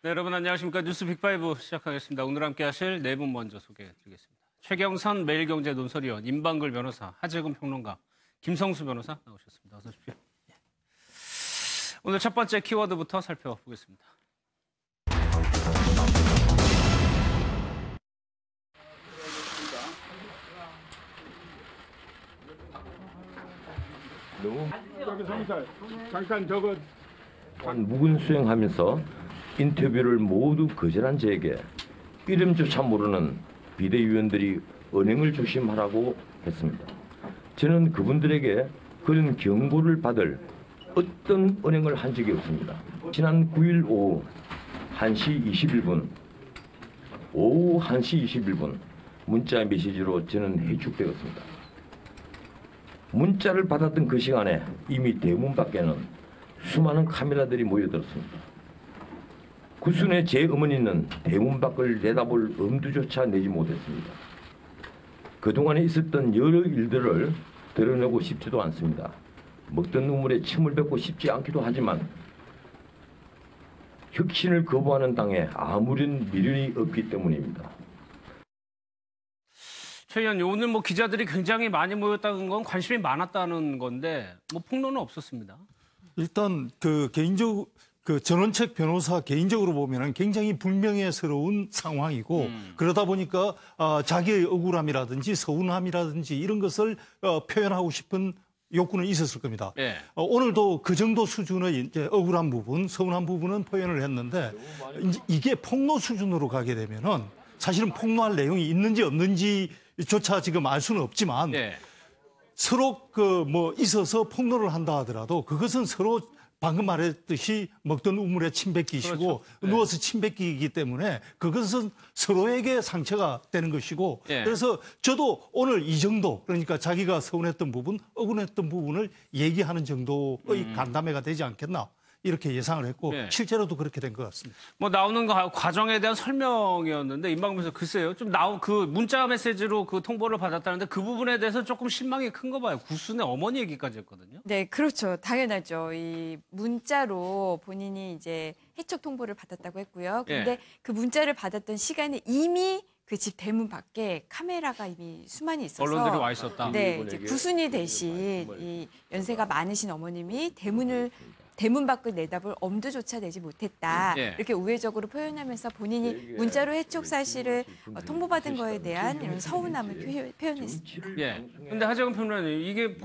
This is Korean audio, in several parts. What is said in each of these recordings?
네, 여러분 안녕하십니까. 뉴스 빅5 시작하겠습니다. 오늘 함께 하실 네 분 먼저 소개해드리겠습니다. 최경선 매일경제 논설위원, 임방글 변호사, 하재근 평론가, 김성수 변호사 나오셨습니다. 어서 오십시오. 오늘 첫 번째 키워드부터 살펴보겠습니다. 잠깐 저거 묵은 수행하면서 인터뷰를 모두 거절한 저에게 이름조차 모르는 비대위원들이 은행을 조심하라고 했습니다. 저는 그분들에게 그런 경고를 받을 어떤 은행을 한 적이 없습니다. 지난 9일 오후 1시 21분 문자 메시지로 저는 해축되었습니다. 문자를 받았던 그 시간에 이미 대문 밖에는 수많은 카메라들이 모여들었습니다. 구순의 제 어머니는 대문 밖을 내다볼 엄두조차 내지 못했습니다. 그동안에 있었던 여러 일들을 드러내고 싶지도 않습니다. 먹던 눈물에 침을 뱉고 싶지 않기도 하지만 혁신을 거부하는 당에 아무런 미련이 없기 때문입니다. 최 의원, 오늘 기자들이 굉장히 많이 모였다는 건 관심이 많았다는 건데 폭로는 없었습니다. 일단 전원책 변호사 개인적으로 보면은 굉장히 불명예스러운 상황이고 그러다 보니까 자기의 억울함이라든지 서운함이라든지 이런 것을 표현하고 싶은 욕구는 있었을 겁니다. 네. 오늘도 그 정도 수준의 이제 억울한 부분, 서운한 부분은 표현을 했는데 이게 폭로 수준으로 가게 되면은 사실은 폭로할 내용이 있는지 없는지조차 지금 알 수는 없지만 네. 서로 있어서 폭로를 한다 하더라도 그것은 서로 방금 말했듯이 먹던 우물에 침 뱉기시고 그렇죠. 네. 누워서 침 뱉기이기 때문에 그것은 서로에게 상처가 되는 것이고 네. 그래서 저도 오늘 이 정도 그러니까 자기가 서운했던 부분, 억울했던 부분을 얘기하는 정도의 간담회가 되지 않겠나 이렇게 예상을 했고 네. 실제로도 그렇게 된 것 같습니다. 나오는 과정에 대한 설명이었는데 임방글 글쎄요. 좀 그 문자 메시지로 그 통보를 받았다는데 그 부분에 대해서 조금 실망이 큰 거 봐요. 구순의 어머니 얘기까지 했거든요. 네, 그렇죠. 당연하죠. 이 문자로 본인이 이제 해촉 통보를 받았다고 했고요. 그런데 그 문자를 받았던 시간에 이미 그 집 대문 밖에 카메라가 이미 수많이 있어서 언론들이 와 있었다. 네, 이제 구순이 대신 이 연세가 많으신 어머님이 대문 밖을 내다볼 엄두조차 내지 못했다. 네. 이렇게 우회적으로 표현하면서 본인이 문자로 해촉 사실을 통보받은 거에 대한 이런 서운함을 표현했습니다. 예. 근데 하재근 평론가님, 이게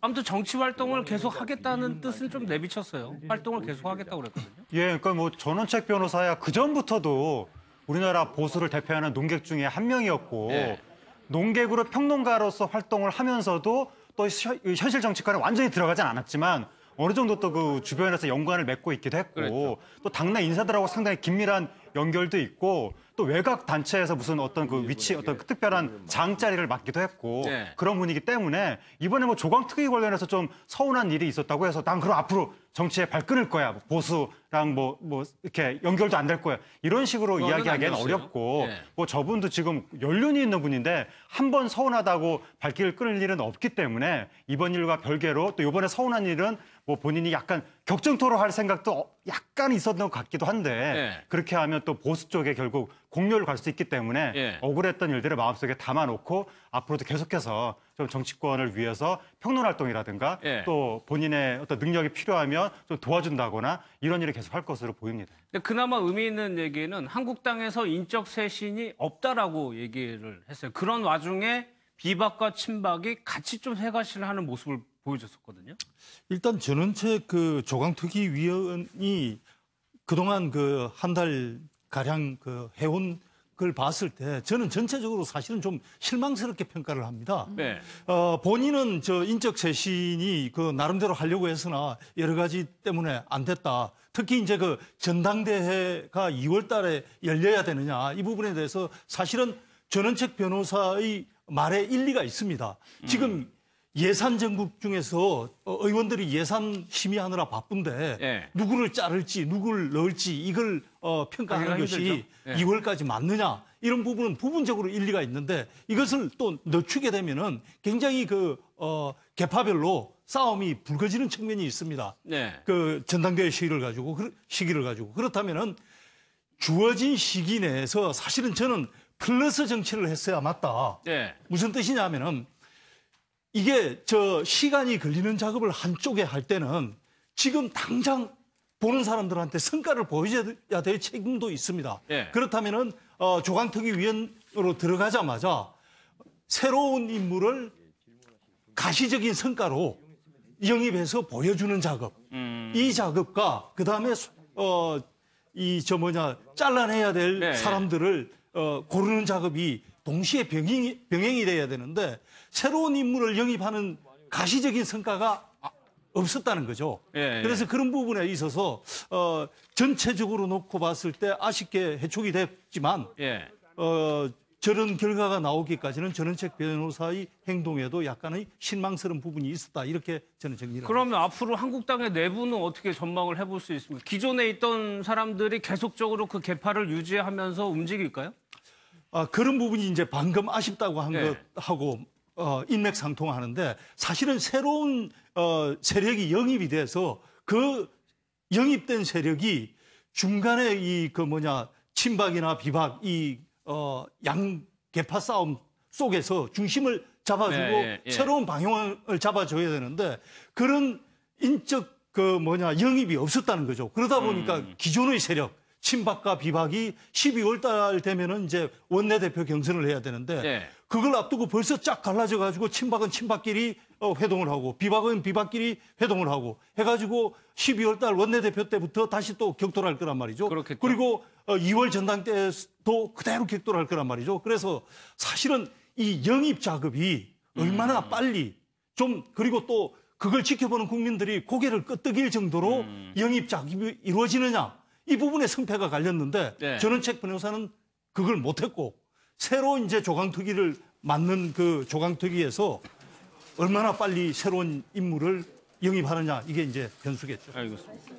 아무튼 정치 활동을 계속 하겠다는 뜻은 좀 내비쳤어요. 활동을 계속 하겠다고 그랬거든요. 예, 그러니까 전원책 변호사야 그 전부터도 우리나라 보수를 대표하는 논객 중에 한 명이었고 네. 논객으로 평론가로서 활동을 하면서도 또 현실 정치권에 완전히 들어가진 않았지만 어느 정도 또 그 주변에서 연관을 맺고 있기도 했고 그랬죠. 또 당내 인사들하고 상당히 긴밀한 연결도 있고 또 외곽 단체에서 무슨 어떤 어떤 특별한 장자리를 맡기도 했고 네. 그런 분이기 때문에 이번에 조광특위 관련해서 좀 서운한 일이 있었다고 해서 난 그럼 앞으로 정치에 발끈을 거야. 보수랑 이렇게 연결도 안 될 거야. 이런 식으로 이야기하기에는 어렵고 네. 저분도 지금 연륜이 있는 분인데 한 번 서운하다고 발길을 끊을 일은 없기 때문에 이번 일과 별개로 또 이번에 서운한 일은 본인이 약간 격정토로 할 생각도 약간 있었던 것 같기도 한데 네. 그렇게 하면 또 보수 쪽에 결국 공료를 갈 수 있기 때문에 네. 억울했던 일들을 마음속에 담아놓고 앞으로도 계속해서 좀 정치권을 위해서 평론 활동이라든가 네. 또 본인의 어떤 능력이 필요하면 좀 도와준다거나 이런 일을 계속 할 것으로 보입니다. 근데 그나마 의미 있는 얘기는 한국당에서 인적 쇄신이 없다라고 얘기를 했어요. 그런 와중에 비박과 친박이 같이 좀 해가시를 하는 모습을 보여줬었거든요. 일단 전원책 조광특위 위원이 그동안 한 달 가량 해온 걸 봤을 때 저는 전체적으로 사실은 좀 실망스럽게 평가를 합니다. 네. 본인은 인적 쇄신이 나름대로 하려고 했으나 여러 가지 때문에 안 됐다. 특히 이제 전당대회가 2월 달에 열려야 되느냐 이 부분에 대해서 사실은 전원책 변호사의 말에 일리가 있습니다. 지금 예산 전국 중에서 의원들이 예산 심의하느라 바쁜데 예. 누구를 자를지 누구를 넣을지 이걸 평가하는 것이 예. 2월까지 맞느냐 이런 부분은 부분적으로 일리가 있는데 이것을 또 늦추게 되면은 굉장히 계파별로 싸움이 불거지는 측면이 있습니다. 네. 그 전당대회 시기를 가지고 그렇다면은 주어진 시기 내에서 사실은 저는 플러스 정치를 했어야 맞다. 네. 무슨 뜻이냐면은 이게 저 시간이 걸리는 작업을 한쪽에 할 때는 지금 당장 보는 사람들한테 성과를 보여줘야 될 책임도 있습니다. 예. 그렇다면은 조강특위위원으로 들어가자마자 새로운 인물을 가시적인 성과로 영입해서 보여주는 작업. 이 작업과 그다음에 잘라내야 될 네, 사람들을 고르는 작업이 동시에 병행이 돼야 되는데 새로운 인물을 영입하는 가시적인 성과가 없었다는 거죠. 예, 예. 그래서 그런 부분에 있어서 전체적으로 놓고 봤을 때 아쉽게 해촉이 됐지만 예. 저런 결과가 나오기까지는 전원책 변호사의 행동에도 약간의 실망스러운 부분이 있었다. 이렇게 저는 정리를 합니다. 그러면 앞으로 한국당의 내부는 어떻게 전망을 해볼 수 있습니까? 기존에 있던 사람들이 계속적으로 그 계파를 유지하면서 움직일까요? 그런 부분이 이제 방금 아쉽다고 한 네. 것하고 인맥상통하는데 사실은 새로운 세력이 영입이 돼서 그 영입된 세력이 중간에 친박이나 비박 양계파 싸움 속에서 중심을 잡아주고 네, 예. 새로운 방향을 잡아줘야 되는데 그런 인적 영입이 없었다는 거죠. 그러다 보니까 기존의 세력 친박과 비박이 12월 달 되면은 이제 원내대표 경선을 해야 되는데 네. 그걸 앞두고 벌써 쫙 갈라져 가지고 친박은 친박끼리 회동을 하고 비박은 비박끼리 회동을 하고 해가지고 12월 달 원내대표 때부터 다시 또 격돌할 거란 말이죠. 그렇겠죠. 그리고 2월 전당대회도 그대로 격돌할 거란 말이죠. 그래서 사실은 이 영입 작업이 얼마나 빨리 그리고 또 그걸 지켜보는 국민들이 고개를 끄덕일 정도로 영입 작업이 이루어지느냐 이 부분에 성패가 갈렸는데 네. 전원책 변호사는 그걸 못했고 새로 이제 조강특위를 맡는 그 조강특위에서 얼마나 빨리 새로운 인물을 영입하느냐 이게 이제 변수겠죠. 알겠습니다.